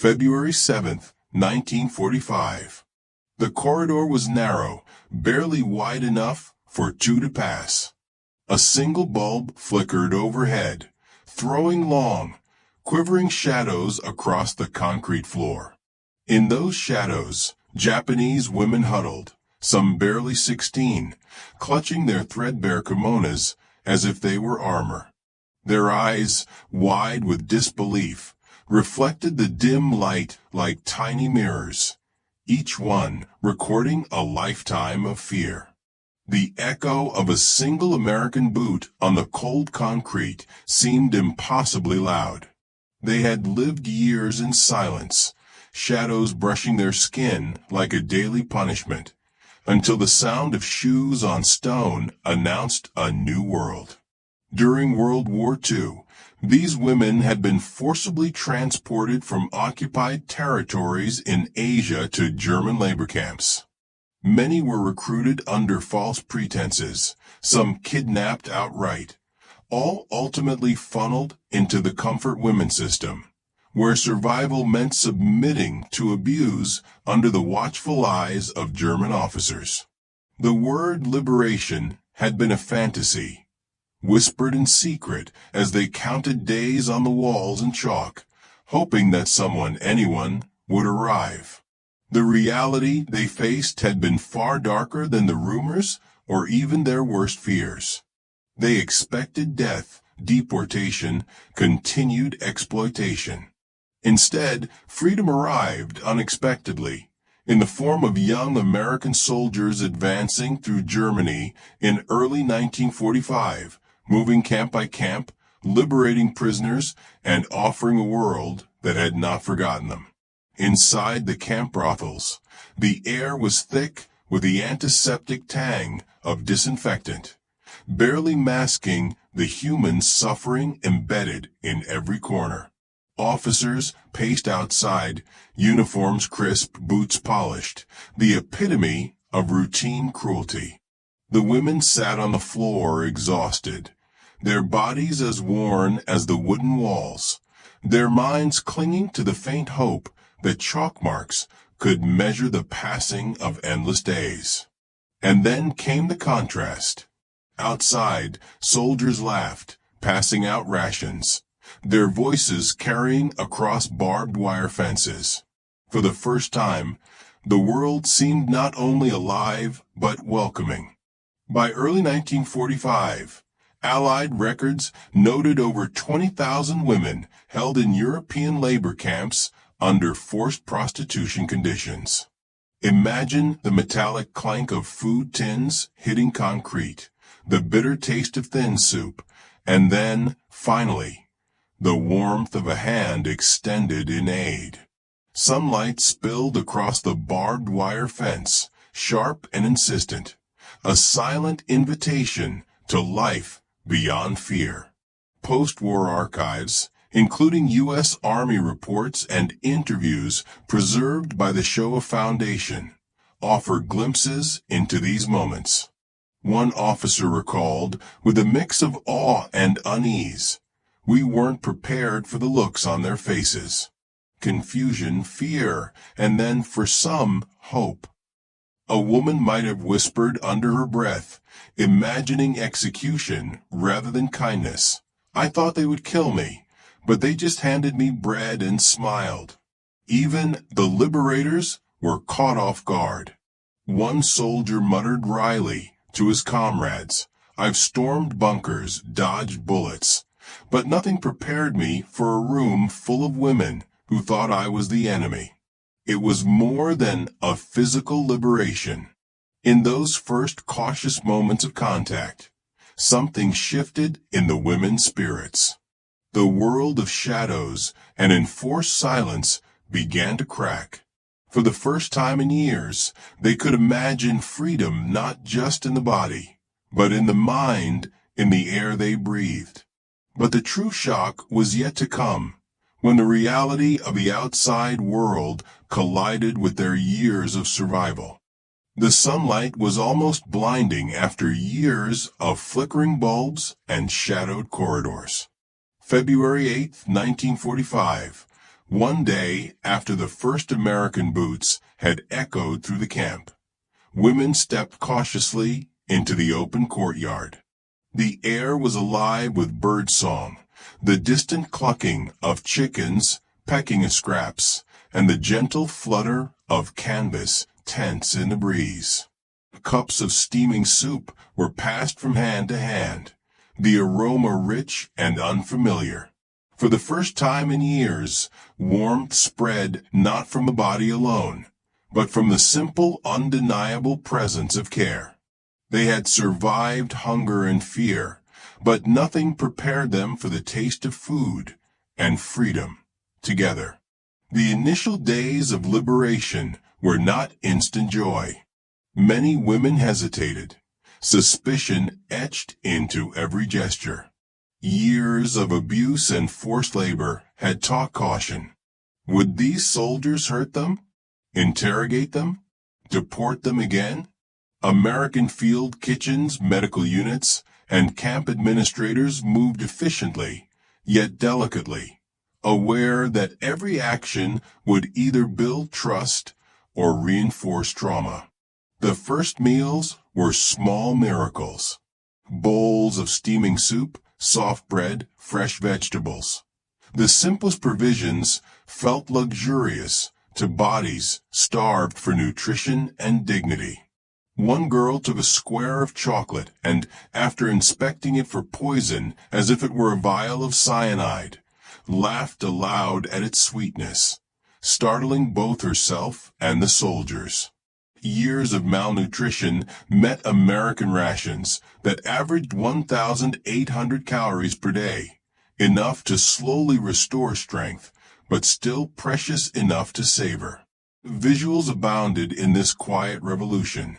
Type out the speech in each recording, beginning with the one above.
February 7, 1945. The corridor was narrow, barely wide enough for two to pass. A single bulb flickered overhead, throwing long, quivering shadows across the concrete floor. In those shadows, Japanese women huddled, some barely 16, clutching their threadbare kimonos as if they were armor. Their eyes, wide with disbelief, reflected the dim light like tiny mirrors, each one recording a lifetime of fear. The echo of a single American boot on the cold concrete seemed impossibly loud. They had lived years in silence, shadows brushing their skin like a daily punishment, until the sound of shoes on stone announced a new world. During World War II, these women had been forcibly transported from occupied territories in Asia to German labor camps. Many were recruited under false pretenses, some kidnapped outright, all ultimately funneled into the comfort women system, where survival meant submitting to abuse under the watchful eyes of German officers. The word liberation had been a fantasy, whispered in secret as they counted days on the walls in chalk, hoping that anyone, would arrive. The reality they faced had been far darker than the rumors or even their worst fears. They expected death, deportation, continued exploitation. Instead, freedom arrived unexpectedly, in the form of young American soldiers advancing through Germany in early 1945, moving camp by camp, liberating prisoners, and offering a world that had not forgotten them. Inside the camp brothels, the air was thick with the antiseptic tang of disinfectant, barely masking the human suffering embedded in every corner. Officers paced outside, uniforms crisp, boots polished, the epitome of routine cruelty. The women sat on the floor exhausted, their bodies as worn as the wooden walls, their minds clinging to the faint hope that chalk marks could measure the passing of endless days. And then came the contrast. Outside, soldiers laughed, passing out rations, their voices carrying across barbed wire fences. For the first time, the world seemed not only alive, but welcoming. By early 1945, Allied records noted over 20,000 women held in European labor camps under forced prostitution conditions. Imagine the metallic clank of food tins hitting concrete, the bitter taste of thin soup, and then, finally, the warmth of a hand extended in aid. Sunlight spilled across the barbed wire fence, sharp and insistent, a silent invitation to life beyond fear. Post-war archives, including U.S. Army reports and interviews preserved by the Shoah Foundation, offer glimpses into these moments. One officer recalled, with a mix of awe and unease, "We weren't prepared for the looks on their faces. Confusion, fear, and then, for some, hope." A woman might have whispered under her breath, imagining execution rather than kindness, "I thought they would kill me, but they just handed me bread and smiled." Even the liberators were caught off guard. One soldier muttered wryly to his comrades, "I've stormed bunkers, dodged bullets, but nothing prepared me for a room full of women who thought I was the enemy." It was more than a physical liberation. In those first cautious moments of contact, something shifted in the women's spirits. The world of shadows and enforced silence began to crack. For the first time in years, they could imagine freedom not just in the body, but in the mind, in the air they breathed. But the true shock was yet to come, when the reality of the outside world collided with their years of survival. The sunlight was almost blinding after years of flickering bulbs and shadowed corridors. February 8, 1945, One day, after the first American boots had echoed through the camp, women stepped cautiously into the open courtyard. The air was alive with birdsong, the distant clucking of chickens pecking at scraps, and the gentle flutter of canvas tents in the breeze. Cups of steaming soup were passed from hand to hand, the aroma rich and unfamiliar. For the first time in years, warmth spread not from the body alone, but from the simple, undeniable presence of care. They had survived hunger and fear, but nothing prepared them for the taste of food and freedom together. The initial days of liberation were not instant joy. Many women hesitated, suspicion etched into every gesture. Years of abuse and forced labor had taught caution. Would these soldiers hurt them? Interrogate them? Deport them again? American field kitchens, medical units, and camp administrators moved efficiently, yet delicately, aware that every action would either build trust or reinforce trauma. The first meals were small miracles. Bowls of steaming soup, soft bread, fresh vegetables. The simplest provisions felt luxurious to bodies starved for nutrition and dignity. One girl took a square of chocolate and, after inspecting it for poison as if it were a vial of cyanide, laughed aloud at its sweetness, startling both herself and the soldiers. Years of malnutrition met American rations that averaged 1,800 calories per day, enough to slowly restore strength, but still precious enough to savor. Visuals abounded in this quiet revolution.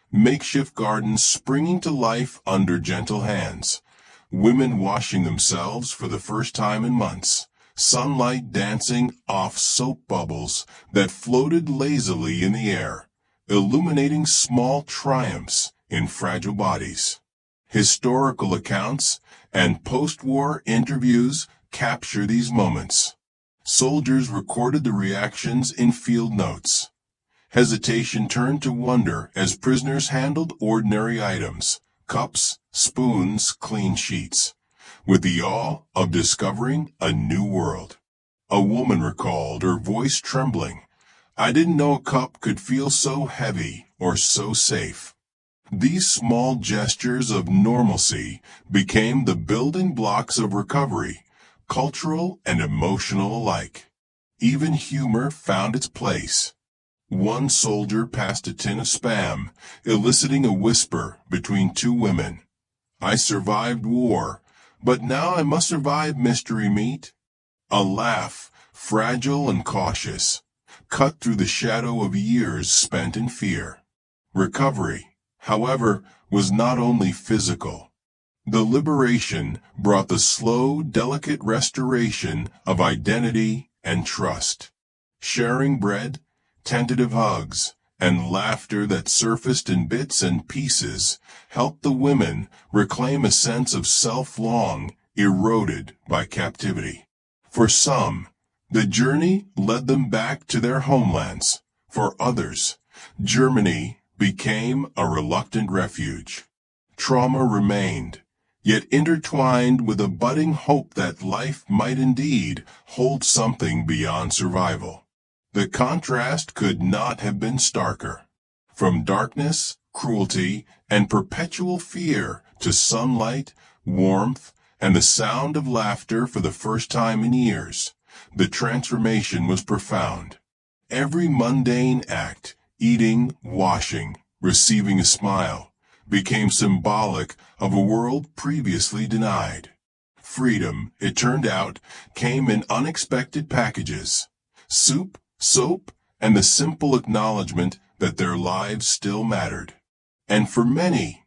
Makeshift gardens springing to life under gentle hands, women washing themselves for the first time in months, sunlight dancing off soap bubbles that floated lazily in the air, illuminating small triumphs in fragile bodies. Historical accounts and post-war interviews capture these moments. Soldiers recorded the reactions in field notes. Hesitation turned to wonder as prisoners handled ordinary items, cups, spoons, clean sheets, with the awe of discovering a new world. A woman recalled, her voice trembling, "I didn't know a cup could feel so heavy or so safe." These small gestures of normalcy became the building blocks of recovery, cultural and emotional alike. Even humor found its place. One soldier passed a tin of Spam, eliciting a whisper between two women. "I survived war, but now I must survive mystery meat." A laugh, fragile and cautious, cut through the shadow of years spent in fear. Recovery, however, was not only physical. The liberation brought the slow, delicate restoration of identity and trust. Sharing bread, tentative hugs, and laughter that surfaced in bits and pieces helped the women reclaim a sense of self long eroded by captivity. For some, the journey led them back to their homelands. For others, Germany became a reluctant refuge. Trauma remained, yet intertwined with a budding hope that life might indeed hold something beyond survival. The contrast could not have been starker. From darkness, cruelty, and perpetual fear to sunlight, warmth, and the sound of laughter for the first time in years, the transformation was profound. Every mundane act, eating, washing, receiving a smile, became symbolic of a world previously denied. Freedom, it turned out, came in unexpected packages. Soup, soap, and the simple acknowledgement that their lives still mattered. And for many,